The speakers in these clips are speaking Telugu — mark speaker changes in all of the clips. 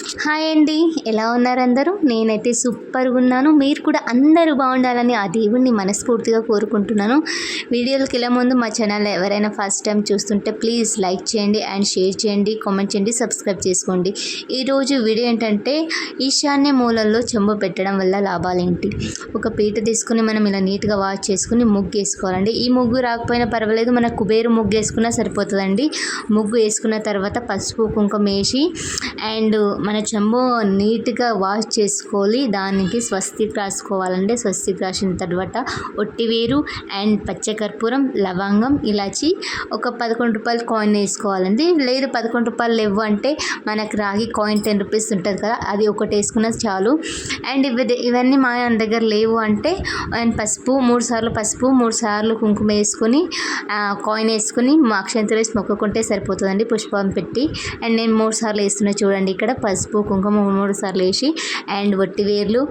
Speaker 1: హాయ్ అండి. ఎలా ఉన్నారు అందరూ? నేనైతే సూపర్‌గా ఉన్నాను. మీరు కూడా అందరూ బాగుండాలని ఆ దేవుడిని మనస్ఫూర్తిగా కోరుకుంటున్నాను. వీడియోలకి వెళ్ళే ముందు మా ఛానల్ ఎవరైనా ఫస్ట్ టైం చూస్తుంటే ప్లీజ్ లైక్ చేయండి అండ్ షేర్ చేయండి, కామెంట్ చేయండి, సబ్స్క్రైబ్ చేసుకోండి. ఈరోజు వీడియో ఏంటంటే ఈశాన్య మూలల్లో చెంబు పెట్టడం వల్ల లాభాలేంటి? ఒక పీట తీసుకుని మనం ఇలా నీట్‌గా వాష్ చేసుకుని ముగ్గు వేసుకోవాలండి. ఈ ముగ్గు రాకపోయినా పర్వాలేదు, మన కుబేరు ముగ్గు వేసుకున్నా సరిపోతుందండి. ముగ్గు వేసుకున్న తర్వాత పసుపు కుంకుమ వేసి అండ్ మన చెంబు నీట్గా వాష్ చేసుకోవాలి. దానికి స్వస్తిక్ రాసుకోవాలండి. స్వస్తిక్ రాసిన తర్వాత ఒట్టివేరు అండ్ పచ్చకర్పూరం, లవంగం, ఇలాచి ఒక 11 రూపాయలు కాయిన్ వేసుకోవాలండి. లేదు 11 రూపాయలు లేవు అంటే మనకు రాగి కాయిన్ 10 రూపీస్ ఉంటుంది కదా, అది ఒకటి వేసుకున్నా చాలు. అండ్ ఇవన్నీ మా దగ్గర లేవు అంటే అండ్ పసుపు 3 సార్లు పసుపు 3 సార్లు కుంకుమ వేసుకొని కాయిన్ వేసుకొని అక్షంతలు వేసి మొక్కుకుంటే సరిపోతుందండి, పుష్పం పెట్టి. అండ్ నేను 3 సార్లు వేస్తున్నా చూడండి. ఇక్కడ పసుపు కుంకుమ 3 సార్లు వేసి అండ్ వట్టివేర్లు,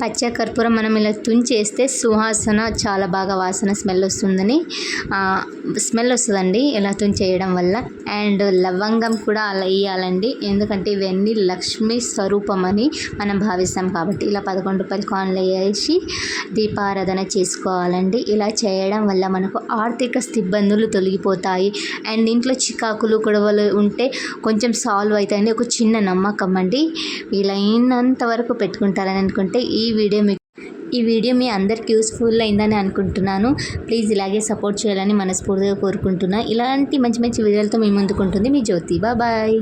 Speaker 1: పచ్చకర్పూరం మనం ఇలా తుంచేస్తే సువాసన చాలా బాగా వాసన స్మెల్ వస్తుందండి ఇలా తుంచేయడం వల్ల. అండ్ లవంగం కూడా అలా వేయాలండి, ఎందుకంటే ఇవన్నీ లక్ష్మీ స్వరూపం అని మనం భావిస్తాం కాబట్టి. ఇలా 11 రూపాయలు కాయిన్లు వేసి దీపారాధన చేసుకోవాలండి. ఇలా చేయడం వల్ల మనకు ఆర్థిక ఇబ్బందులు తొలగిపోతాయి అండ్ ఇంట్లో చికాకులు గొడవలు ఉంటే కొంచెం సాల్వ్ అవుతాయండి. ఒక చిన్న నమ్మకం అండి. వీలైనంత వరకు పెట్టుకుంటారని అనుకుంటే ఈ వీడియో మీ అందరికి యూస్ఫుల్ అయిందని అనుకుంటున్నాను. ప్లీజ్ ఇలాగే సపోర్ట్ చేయాలని మనస్ఫూర్తిగా కోరుకుంటున్నా. ఇలాంటి మంచి మంచి వీడియోలతో మీ ముందుకుంటుంది మీ జ్యోతి. బాయ్.